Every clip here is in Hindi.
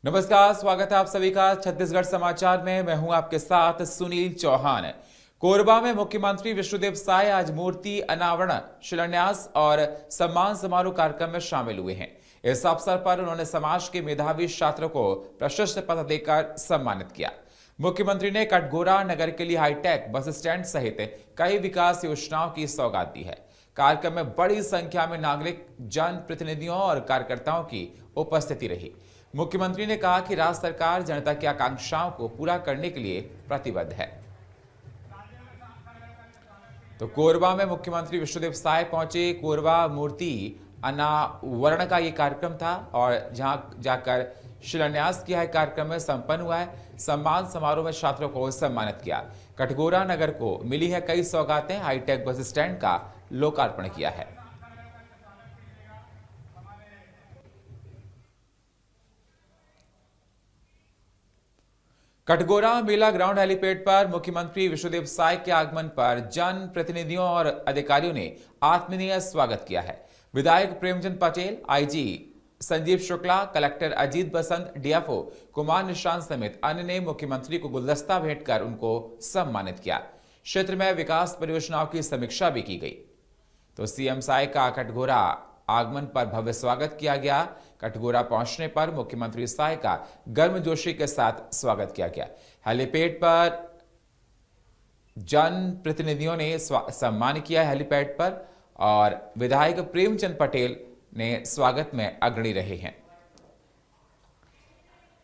नमस्कार, स्वागत है आप सभी का छत्तीसगढ़ समाचार में। मैं हूं आपके साथ सुनील चौहान। कोरबा में मुख्यमंत्री विष्णुदेव साय आज मूर्ति अनावरण, शिलान्यास और सम्मान समारोह कार्यक्रम में शामिल हुए हैं। इस अवसर पर उन्होंने समाज के मेधावी छात्रों को प्रशस्ति पत्र देकर सम्मानित किया। मुख्यमंत्री ने कटघोरा नगर के लिए हाईटेक बस स्टैंड सहित कई विकास योजनाओं की सौगात दी है। कार्यक्रम में बड़ी संख्या में नागरिक, जनप्रतिनिधियों और कार्यकर्ताओं की उपस्थिति रही। मुख्यमंत्री ने कहा कि राज्य सरकार जनता की आकांक्षाओं को पूरा करने के लिए प्रतिबद्ध है। तो कोरबा में मुख्यमंत्री विष्णुदेव साय पहुंचे। कोरबा मूर्ति अनावरण का ये कार्यक्रम था और जहां जाकर शिलान्यास किया है। कार्यक्रम में संपन्न हुआ है। सम्मान समारोह में छात्रों को सम्मानित किया। कटघोरा नगर को मिली है कई सौगातें। हाईटेक बस स्टैंड का लोकार्पण किया है। कटघोरा मेला ग्राउंड हेलीपैड पर मुख्यमंत्री विष्णुदेव साय के आगमन पर जन प्रतिनिधियों और अधिकारियों ने आत्मीय स्वागत किया है। विधायक प्रेमचंद पटेल, आईजी संजीव शुक्ला, कलेक्टर अजीत बसंत, डीएफओ कुमार निशांत समेत अन्य ने मुख्यमंत्री को गुलदस्ता भेंट कर उनको सम्मानित किया। क्षेत्र में विकास परियोजनाओं की समीक्षा भी की गई। तो सीएम साय का कटघोरा आगमन पर भव्य स्वागत किया गया। कटघोरा पहुंचने पर मुख्यमंत्री साय का गर्मजोशी के साथ स्वागत किया गया। हेलीपैड पर जन प्रतिनिधियों ने सम्मान किया हेलीपैड पर और विधायक प्रेमचंद पटेल ने स्वागत में अग्रणी रहे हैं।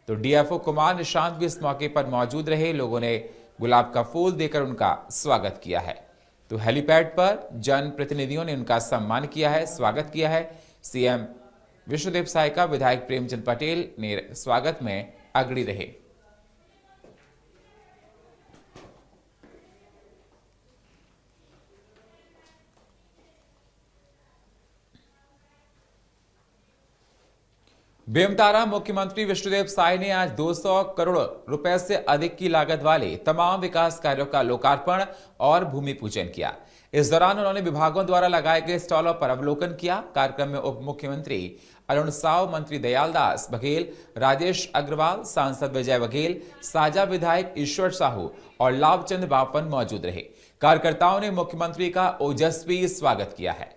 तो डीएफओ कुमार निशांत भी इस मौके पर मौजूद रहे। लोगों ने गुलाब का फूल देकर उनका स्वागत किया है। तो हेलीपैड पर जन प्रतिनिधियों ने उनका सम्मान किया है, स्वागत किया है। सीएम विष्णुदेव साय का विधायक प्रेमचंद पटेल ने स्वागत में अग्रणी रहे। बेमतारा मुख्यमंत्री विष्णुदेव साय ने आज 200 करोड़ रुपए से अधिक की लागत वाले तमाम विकास कार्यों का लोकार्पण और भूमि पूजन किया। इस दौरान उन्होंने विभागों द्वारा लगाए गए स्टॉलों पर अवलोकन किया। कार्यक्रम में उप मुख्यमंत्री अरुण साव, मंत्री दयालदास बघेल, राजेश अग्रवाल, सांसद विजय बघेल, साजा विधायक ईश्वर साहू और लाभचंद बापन मौजूद रहे। कार्यकर्ताओं ने मुख्यमंत्री का ओजस्वी स्वागत किया है।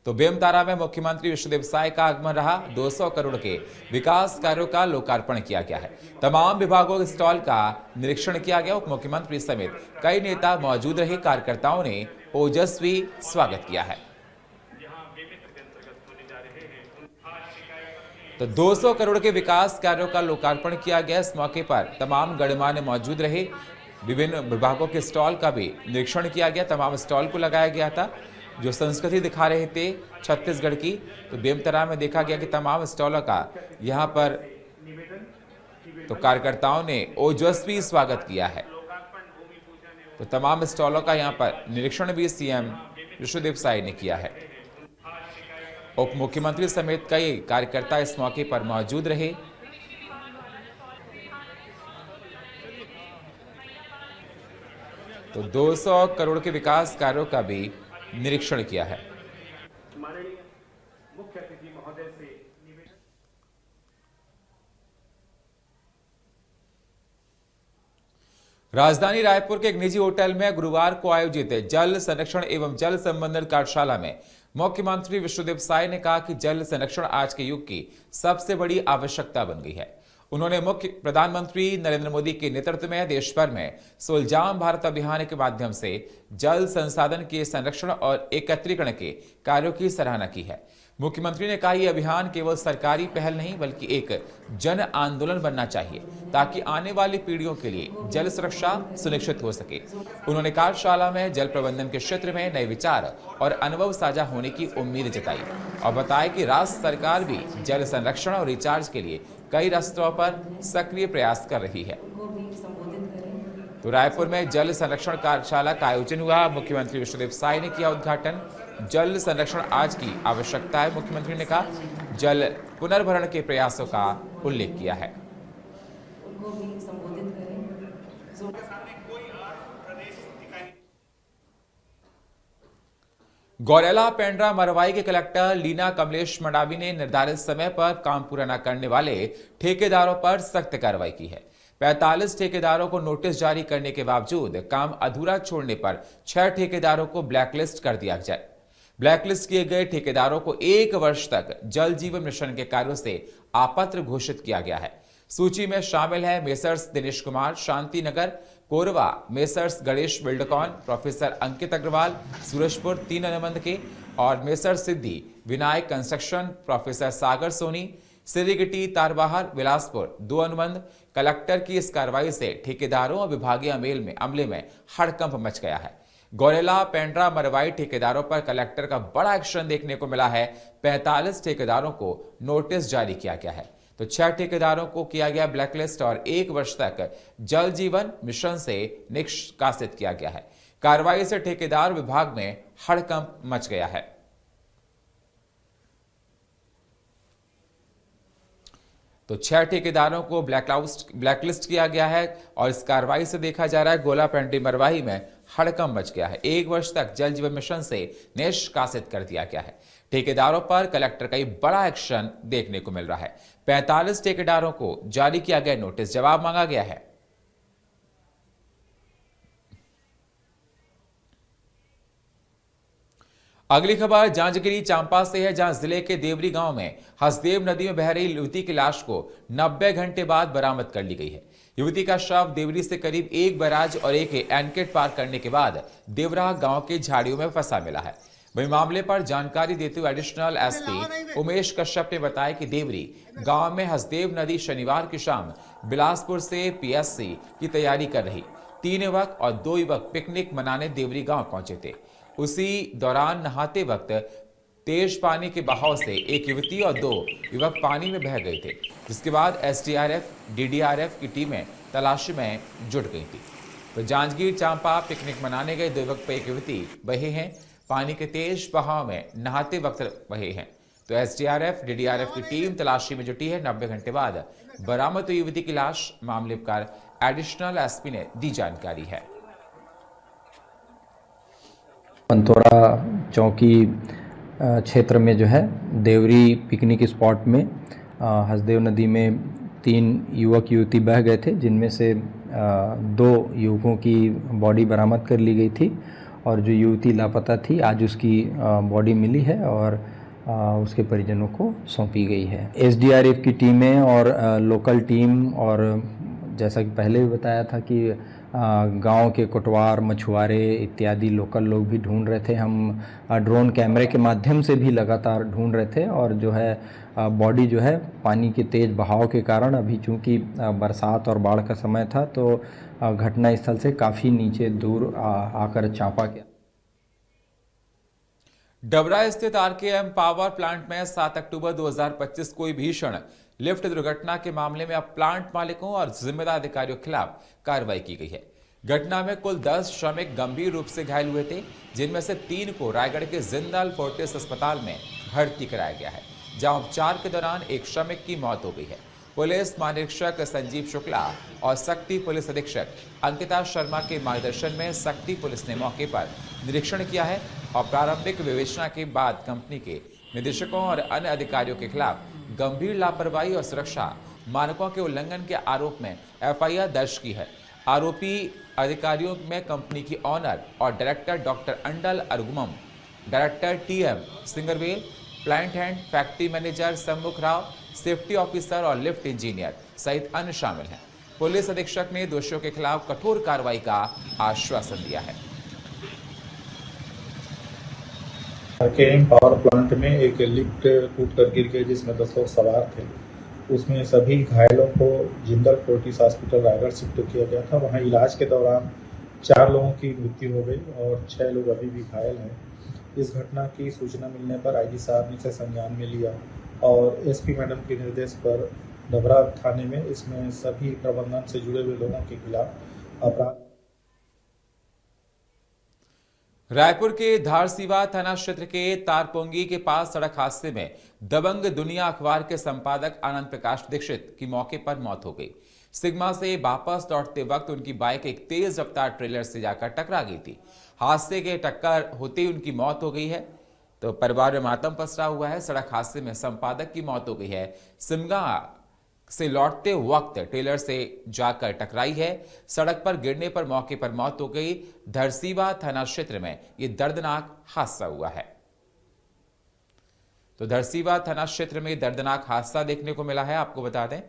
तो बेमतारा में मुख्यमंत्री विष्णुदेव साय का आगमन रहा। 200 करोड़ के विकास कार्यों का लोकार्पण किया गया है। तमाम विभागों के स्टॉल का निरीक्षण किया गया। उप मुख्यमंत्री समेत कई नेता मौजूद रहे। कार्यकर्ताओं ने ओजस्वी स्वागत किया है। तो 200 करोड़ के विकास कार्यों का लोकार्पण किया गया। इस मौके पर तमाम गणमान्य मौजूद रहे। विभिन्न विभागों के स्टॉल का भी निरीक्षण किया गया। तमाम स्टॉल को लगाया गया था जो संस्कृति दिखा रहे थे छत्तीसगढ़ की। तो बेमतारा में देखा गया कि तमाम स्टॉलों का यहाँ पर तो कार्यकर्ताओं ने ओजस्वी स्वागत किया है। तो तमाम स्टॉलों का यहाँ पर निरीक्षण भी सीएम विष्णुदेव साय ने किया है। उप मुख्यमंत्री समेत कई कार्यकर्ता इस मौके पर मौजूद रहे। तो 200 करोड़ के विकास कार्यों का भी निरीक्षण किया है। मुख्य अतिथि महोदय से राजधानी रायपुर के एक निजी होटल में गुरुवार को आयोजित जल संरक्षण एवं जल संबंधन कार्यशाला में मुख्यमंत्री विष्णुदेव साय ने कहा कि जल संरक्षण आज के युग की सबसे बड़ी आवश्यकता बन गई है। उन्होंने मुख्य प्रधानमंत्री नरेंद्र मोदी के नेतृत्व में देश भर में सुलझाम भारत अभियान के माध्यम से जल संसाधन के संरक्षण और एकत्रीकरण के कार्यों की सराहना की है। मुख्यमंत्री ने कहा यह अभियान केवल सरकारी पहल नहीं बल्कि एक जन आंदोलन बनना चाहिए ताकि आने वाली पीढ़ियों के लिए जल सुरक्षा सुनिश्चित हो सके। उन्होंने कार्यशाला में जल प्रबंधन के क्षेत्र में नए विचार और अनुभव साझा होने की उम्मीद जताई और बताया कि राज्य सरकार भी जल संरक्षण और रिचार्ज के लिए कई रास्तों पर सक्रिय प्रयास कर रही है। तो रायपुर में जल संरक्षण कार्यशाला का आयोजन हुआ। मुख्यमंत्री विष्णुदेव साय ने किया उद्घाटन। जल संरक्षण आज की आवश्यकता है, मुख्यमंत्री ने कहा। जल पुनर्भरण के प्रयासों का उल्लेख किया है। गौरेला पेंड्रा मरवाई के कलेक्टर लीना कमलेश मंडावी ने निर्धारित समय पर काम पूरा न करने वाले ठेकेदारों पर सख्त कार्रवाई की है। 45 ठेकेदारों को नोटिस जारी करने के बावजूद काम अधूरा छोड़ने पर 6 ठेकेदारों को ब्लैकलिस्ट कर दिया जाए। ब्लैकलिस्ट किए गए ठेकेदारों को 1 वर्ष तक जल जीवन मिशन के कार्यों से अपात्र घोषित किया गया है। सूची में शामिल है Messrs Dinesh Kumar Shanti Nagar Korwa, Messrs Ganesh Buildcon, professor Ankit Agrawal Surajpur 3 अनुबंध के, और Messrs Siddhi Vinayak construction, professor Sagar Soni Sirgitti Tarbahar Bilaspur 2 अनुबंध। कलेक्टर की इस कार्रवाई से ठेकेदारों और विभागीय अमले में हड़कंप मच गया है। गौरेला पेंड्रा मरवाई ठेकेदारों पर कलेक्टर का बड़ा एक्शन देखने को मिला है। 45 ठेकेदारों को नोटिस जारी किया गया है, तो 6 ठेकेदारों को किया गया ब्लैकलिस्ट और 1 वर्ष तक जल जीवन मिशन से निष्कासित किया गया है। कार्रवाई से ठेकेदार विभाग में हड़कंप मच गया है। तो 6 ठेकेदारों को ब्लैकलिस्ट किया गया है और इस कार्रवाई से देखा जा रहा है गोला पेंड्री मरवाही में हड़कंप मच गया है। 1 वर्ष तक जल जीवन मिशन से निष्कासित कर दिया गया है। ठेकेदारों पर कलेक्टर का बड़ा एक्शन देखने को मिल रहा है। 45 ठेकेदारों को जारी किया गया नोटिस, जवाब मांगा गया है। अगली खबर जांजगीर चांपा से है, जहां जिले के देवरी गांव में हसदेव नदी में बह रही युवती की लाश को 90 घंटे बाद बरामद कर ली गई है। युवती का शव देवरी से करीब 1 बैराज और 1 एनकेट पार करने के बाद देवरा गांव के झाड़ियों में फंसा मिला है। वही मामले पर जानकारी देते हुए एडिशनल एसपी उमेश कश्यप ने बताया कि देवरी गांव में हसदेव नदी शनिवार की शाम बिलासपुर से पीएससी की तैयारी कर रही 3 युवक और 2 युवक पिकनिक मनाने देवरी गांव पहुंचे थे। उसी दौरान नहाते वक्त तेज पानी के बहाव से एक युवती और 2 युवक पानी में बह गए थे, जिसके बाद एसडीआरएफ डीडीआरएफ की टीमें तलाशी में जुट गई थी। तो जांजगीर चांपा पिकनिक मनाने गए 2 युवक पे एक युवती बहे हैं, पानी के तेज बहाव में नहाते वक्त बहे हैं। तो एसडीआरएफ डीडीआरएफ की टीम तलाशी में जुटी है। 90 घंटे बाद बरामद हुई युवती की लाश मामले पर एडिशनल एसपी ने दी जानकारी है। पंतोरा चौकी क्षेत्र में जो है देवरी पिकनिक स्पॉट में हसदेव नदी में 3 युवक युवती बह गए थे, जिनमें से 2 युवकों की बॉडी बरामद कर ली गई थी और जो युवती लापता थी आज उसकी बॉडी मिली है और उसके परिजनों को सौंपी गई है। एसडीआरएफ की टीमें और लोकल टीम और जैसा कि पहले भी बताया था कि गांव के कोटवार मछुआरे इत्यादि लोकल लोग भी ढूंढ रहे थे। हम ड्रोन कैमरे के माध्यम से भी लगातार ढूंढ रहे थे और जो है बॉडी जो है पानी के तेज बहाव के कारण अभी चूंकि बरसात और बाढ़ का समय था तो घटना स्थल से काफ़ी नीचे दूर आकर चांपा गया। डबरा स्थित आरकेएम पावर प्लांट में 7 अक्टूबर 2025 को भीषण लिफ्ट दुर्घटना के मामले में अब प्लांट मालिकों और जिम्मेदार अधिकारियों के खिलाफ कार्रवाई की गई है। घटना में कुल 10 श्रमिक गंभीर रूप से घायल हुए थे, जिनमें से 3 को रायगढ़ के जिंदाल फोर्टिस अस्पताल में भर्ती कराया गया है, जहां उपचार के दौरान एक श्रमिक की मौत हो गई है। पुलिस महानिरीक्षक संजीव शुक्ला और शक्ति पुलिस अधीक्षक अंकिता शर्मा के मार्गदर्शन में शक्ति पुलिस ने मौके पर निरीक्षण किया है और प्रारंभिक विवेचना के बाद कंपनी के निदेशकों और अन्य अधिकारियों के खिलाफ गंभीर लापरवाही और सुरक्षा मानकों के उल्लंघन के आरोप में एफआईआर दर्ज की है। आरोपी अधिकारियों में कंपनी की ऑनर और director doctor Andal Arumugam, director TM Singaravel, plant head, factory manager Sammukh Rao, safety officer और लिफ्ट इंजीनियर सहित अन्य शामिल हैं। पुलिस अधीक्षक ने दोषियों के खिलाफ कठोर कार्रवाई का आश्वासन दिया है। आरकेएम पावर प्लांट में एक लिफ्ट टूट कर गिर गई जिसमें 10 लोग सवार थे। उसमें सभी घायलों को Jindal Fortis hospital Raigarh shift किया गया था। वहां इलाज के दौरान 4 लोगों की मृत्यु हो गई और 6 लोग अभी भी घायल हैं। इस घटना की सूचना मिलने पर आईजी साहब ने इसे संज्ञान में लिया और एसपी मैडम के निर्देश पर डबरा थाने में इसमें सभी प्रबंधन से जुड़े हुए लोगों के खिलाफ अपराध। रायपुर के धारसीवा थाना क्षेत्र के तारपोंगी के पास सड़क हादसे में दबंग दुनिया अखबार के संपादक आनंद प्रकाश दीक्षित की मौके पर मौत हो गई। सिग्मा से वापस लौटते वक्त उनकी बाइक एक तेज रफ्तार ट्रेलर से जाकर टकरा गई थी। हादसे के टक्कर होते ही उनकी मौत हो गई है। तो परिवार में मातम पसरा हुआ है। सड़क हादसे में संपादक की मौत हो गई है। सिमगा से लौटते वक्त ट्रेलर से जाकर टकराई है। सड़क पर गिरने पर मौके पर मौत हो गई। धरसीवा थाना क्षेत्र में यह दर्दनाक हादसा हुआ है। तो धरसीवा थाना क्षेत्र में दर्दनाक हादसा देखने को मिला है। आपको बता दें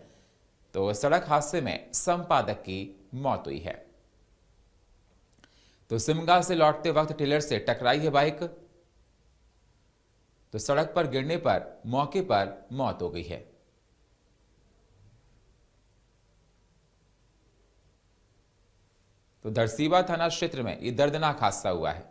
तो सड़क हादसे में संपादक की मौत हुई है। तो सिमगा से लौटते वक्त ट्रेलर से टकराई है बाइक। तो सड़क पर गिरने पर मौके पर मौत हो गई है। तो धरसीवा थाना क्षेत्र में यह दर्दनाक हादसा हुआ है।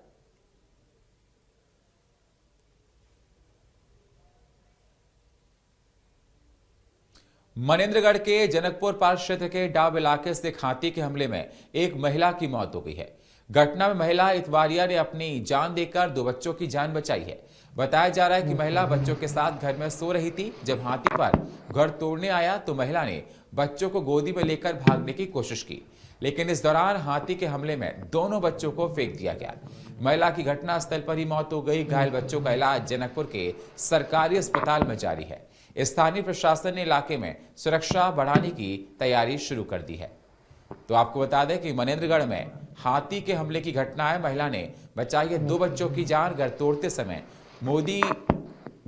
मनेन्द्रगढ़ के जनकपुर पार्क क्षेत्र के डाब इलाके से एक हाथी के हमले में एक महिला की मौत हो गई है। घटना में महिला इतवारिया ने अपनी जान देकर 2 बच्चों की जान बचाई है। बताया जा रहा है कि महिला बच्चों के साथ घर में सो रही थी। जब हाथी पर घर तोड़ने आया तो महिला ने बच्चों को गोदी में लेकर भागने की कोशिश की, लेकिन इस दौरान हाथी के हमले में दोनों बच्चों को फेंक दिया गया। महिला की घटनास्थल पर ही मौत हो गई। घायल बच्चों का इलाज जनकपुर के सरकारी अस्पताल में जारी है। स्थानीय प्रशासन ने इलाके में सुरक्षा बढ़ाने की तैयारी शुरू कर दी है। तो आपको बता दें कि मनेन्द्रगढ़ में हाथी के हमले की घटना है। महिला ने बचाई है 2 बच्चों की जान। घर तोड़ते समय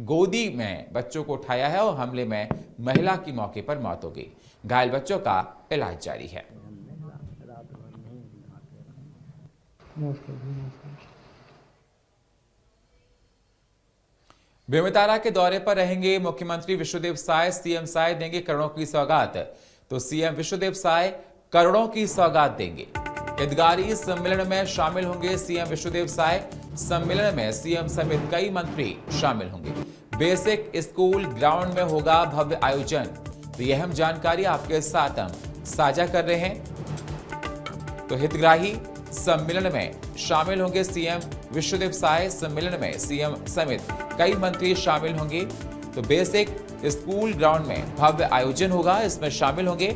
गोदी में बच्चों को उठाया है और हमले में महिला की मौके पर मौत हो गई। घायल बच्चों का इलाज जारी है। बेमेतरा के दौरे पर रहेंगे मुख्यमंत्री विष्णुदेव साय। सीएम साय देंगे करोड़ों की सौगात। तो सीएम विष्णुदेव साय करोड़ों की सौगात देंगे। हितग्राही सम्मेलन में शामिल होंगे सीएम विष्णुदेव साय। सम्मेलन में सीएम समेत कई मंत्री शामिल होंगे। बेसिक स्कूल ग्राउंड में होगा भव्य आयोजन। तो यह अहम जानकारी आपके साथ हम साझा कर रहे हैं। तो हितग्राही सम्मेलन में शामिल होंगे सीएम विष्णुदेव साय। सम्मेलन में सीएम समेत कई मंत्री शामिल होंगे। तो बेसिक स्कूल ग्राउंड में भव्य आयोजन होगा, इसमें शामिल होंगे।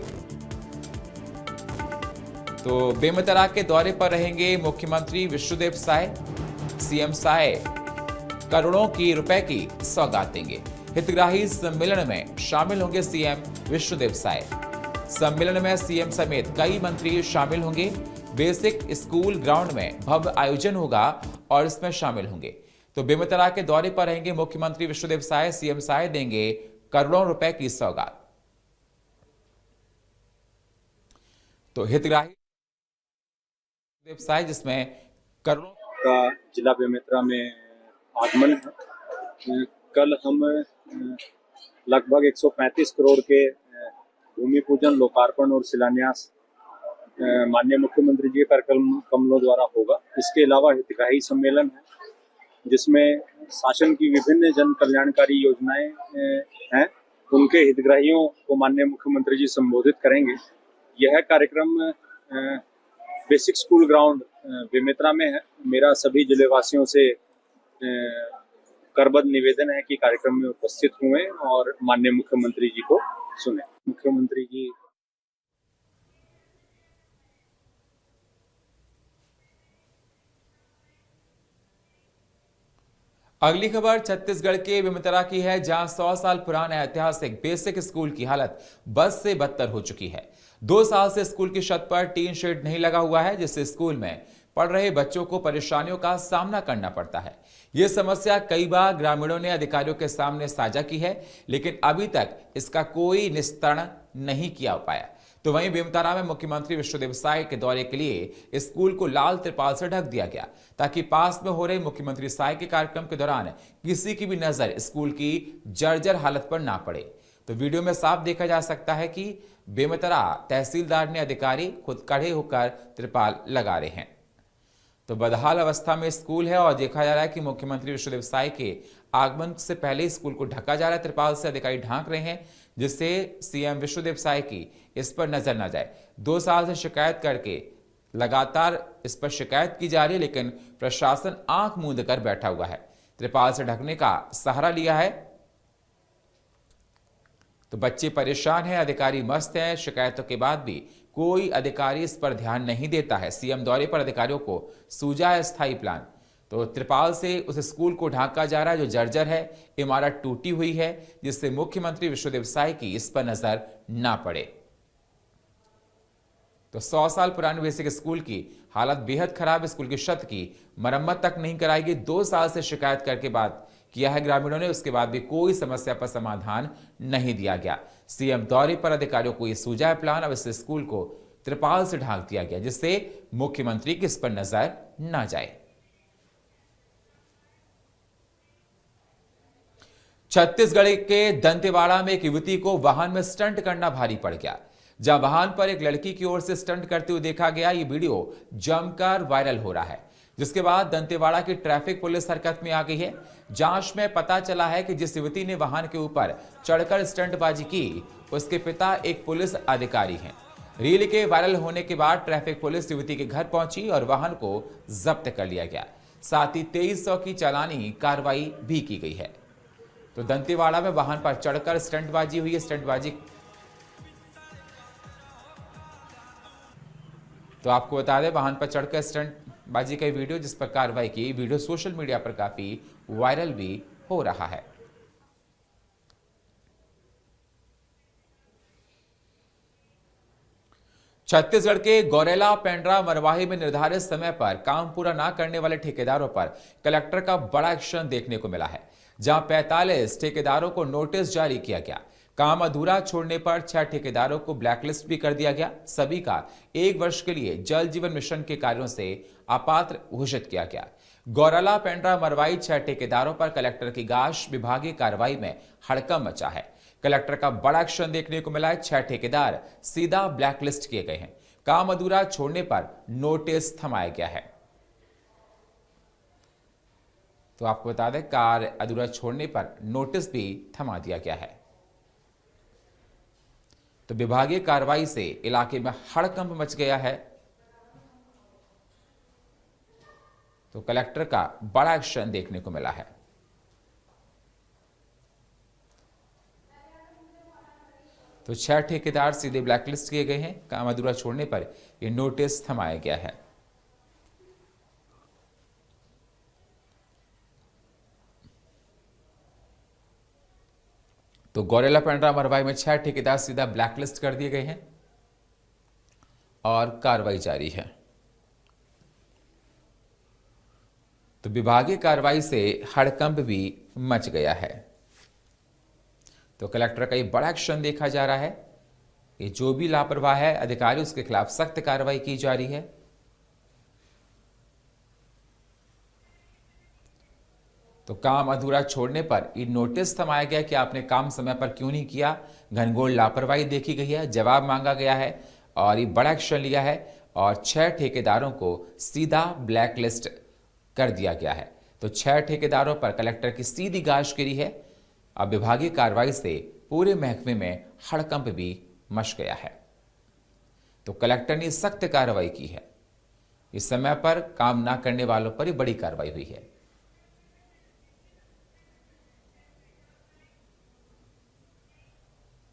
तो बेमेतरा के दौरे पर रहेंगे मुख्यमंत्री विष्णुदेव साय। सीएम साय करोड़ों की रुपए की सौगात देंगे। हितग्राही सम्मेलन में शामिल होंगे सीएम विष्णुदेव साय। सम्मेलन में सीएम समेत कई मंत्री शामिल होंगे। बेसिक स्कूल ग्राउंड में भव्य आयोजन होगा और इसमें शामिल होंगे। तो बेमेतरा के दौरे पर रहेंगे मुख्यमंत्री विष्णुदेव साय। सीएम साय देंगे करोड़ों रुपए की सौगात। तो हितग्राही साय जिसमें करोड़ों का जिला बेमेतरा में आगमन है। कल हम लगभग 135 करोड़ के भूमि पूजन, लोकार्पण और शिलान्यास माननीय मुख्यमंत्री जी के कार्यक्रमों द्वारा होगा। इसके अलावा हितग्राही सम्मेलन है जिसमें शासन की विभिन्न जन कल्याणकारी योजनाएं हैं, उनके हितग्राहियों को माननीय मुख्यमंत्री जी संबोधित करेंगे। यह कार्यक्रम बेसिक स्कूल ग्राउंड बेमेतरा में है। मेरा सभी जिलेवासियों से करबद्ध निवेदन है कि कार्यक्रम में उपस्थित हुए और माननीय मुख्यमंत्री जी को सुने। मुख्यमंत्री जी अगली खबर छत्तीसगढ़ के बेमेतरा की है, जहां 100 साल पुराना ऐतिहासिक बेसिक स्कूल की हालत बद से बदतर हो चुकी है। 2 साल से स्कूल की छत पर टीन शेड नहीं लगा हुआ है, जिससे स्कूल में पढ़ रहे बच्चों को परेशानियों का सामना करना पड़ता है। यह समस्या कई बार ग्रामीणों ने अधिकारियों के सामने साझा की है, लेकिन अभी तक इसका कोई निस्तारण नहीं किया पाया। तो वहीं बेमेतरा में मुख्यमंत्री विष्णुदेव साय के दौरे के लिए स्कूल को लाल तिरपाल से ढक दिया गया, ताकि पास में हो रहे मुख्यमंत्री साय के कार्यक्रम के दौरान किसी की भी नजर स्कूल की जर्जर हालत पर ना पड़े। तो वीडियो में साफ देखा जा सकता है कि बेमेतरा तहसीलदार ने अधिकारी खुद खड़े होकर तिरपाल लगा रहे हैं। तो बदहाल अवस्था में स्कूल है और देखा जा रहा है कि मुख्यमंत्री विष्णुदेव साय के आगमन से पहले स्कूल को ढका जा रहा है, तिरपाल से अधिकारी ढांक रहे हैं, जिससे सीएम विष्णुदेव साय की इस पर नजर न जाए। 2 साल से शिकायत करके लगातार इस पर शिकायत की जा रही है, लेकिन प्रशासन आंख मूंद कर बैठा हुआ है, त्रिपाल से ढकने का सहारा लिया है। तो बच्चे परेशान हैं, अधिकारी मस्त हैं, शिकायतों के बाद भी कोई अधिकारी इस पर ध्यान नहीं देता है। सीएम दौरे पर अधिकारियों को सूझा है स्थायी प्लान। तो त्रिपाल से उस स्कूल को ढांका जा रहा है जो जर्जर है, इमारत टूटी हुई है, जिससे मुख्यमंत्री विष्णुदेव साय की इस पर नजर ना पड़े। तो 100 साल पुराने बेसिक स्कूल की हालत बेहद खराब, स्कूल की छत की मरम्मत तक नहीं कराई गई। 2 साल से शिकायत करके बाद किया है ग्रामीणों ने, उसके बाद भी कोई समस्या पर समाधान नहीं दिया गया। सीएम दौरे पर अधिकारियों को यह सूझा है प्लान। अब इस स्कूल को त्रिपाल से ढांक दिया गया, जिससे मुख्यमंत्री की इस पर नजर ना जाए। छत्तीसगढ़ के दंतेवाड़ा में एक युवती को वाहन में स्टंट करना भारी पड़ गया। जहां वाहन पर एक लड़की की ओर से स्टंट करते हुए देखा गया, ये वीडियो जमकर वायरल हो रहा है, जिसके बाद दंतेवाड़ा की ट्रैफिक पुलिस हरकत में आ गई है। जांच में पता चला है कि जिस युवती ने वाहन के ऊपर चढ़कर स्टंटबाजी की, उसके पिता एक पुलिस अधिकारी हैं। रील के वायरल होने के बाद ट्रैफिक पुलिस युवती के घर पहुंची और वाहन को जब्त कर लिया गया। साथ ही 2300 की चालानी कार्रवाई भी की गई है। तो दंतेवाड़ा में वाहन पर चढ़कर स्टंटबाजी हुई है। स्टंटबाजी तो आपको बता दें, वाहन पर चढ़कर स्टंटबाजी का वीडियो जिस पर कार्रवाई की, वीडियो सोशल मीडिया पर काफी वायरल भी हो रहा है। छत्तीसगढ़ के गौरेला पेंड्रा मरवाही में निर्धारित समय पर काम पूरा न करने वाले ठेकेदारों पर कलेक्टर का बड़ा एक्शन देखने को मिला है, जहां 45 ठेकेदारों को नोटिस जारी किया गया। काम अधूरा छोड़ने पर 6 ठेकेदारों को ब्लैकलिस्ट भी कर दिया गया। सभी का 1 वर्ष के लिए जल जीवन मिशन के कार्यों से अपात्र घोषित किया गया। गौरेला पेंड्रा मरवाई 6 ठेकेदारों पर कलेक्टर की गाश, विभागीय कार्रवाई में हड़कंप मचा है। कलेक्टर का बड़ा एक्शन देखने को मिला है। 6 ठेकेदार सीधा ब्लैकलिस्ट किए गए हैं। काम अधूरा छोड़ने पर नोटिस थमाया गया है। तो आपको बता दें, कार्य अधूरा छोड़ने पर नोटिस भी थमा दिया गया है। तो विभागीय कार्रवाई से इलाके में हड़कंप मच गया है। तो कलेक्टर का बड़ा एक्शन देखने को मिला है। तो 6 ठेकेदार सीधे ब्लैकलिस्ट किए गए हैं। काम अधूरा छोड़ने पर यह नोटिस थमाया गया है। तो गौरेला पेंड्रा मरवाई में 6 ठेकेदार सीधा ब्लैकलिस्ट कर दिए गए हैं और कार्रवाई जारी है। तो विभागीय कार्रवाई से हड़कंप भी मच गया है। तो कलेक्टर का ये बड़ा एक्शन देखा जा रहा है कि जो भी लापरवाह है अधिकारी, उसके खिलाफ सख्त कार्रवाई की जा रही है। तो काम अधूरा छोड़ने पर ये नोटिस थमाया गया कि आपने काम समय पर क्यों नहीं किया। घनघोर लापरवाही देखी गई है, जवाब मांगा गया है और ये बड़ा एक्शन लिया है और 6 ठेकेदारों को सीधा ब्लैकलिस्ट कर दिया गया है। तो 6 ठेकेदारों पर कलेक्टर की सीधी गाज गिरी है। अब विभागीय कार्रवाई से पूरे महकमे में हड़कंप भी मच गया है। तो कलेक्टर ने सख्त कार्रवाई की है। इस समय पर काम ना करने वालों पर ही बड़ी कार्रवाई हुई है।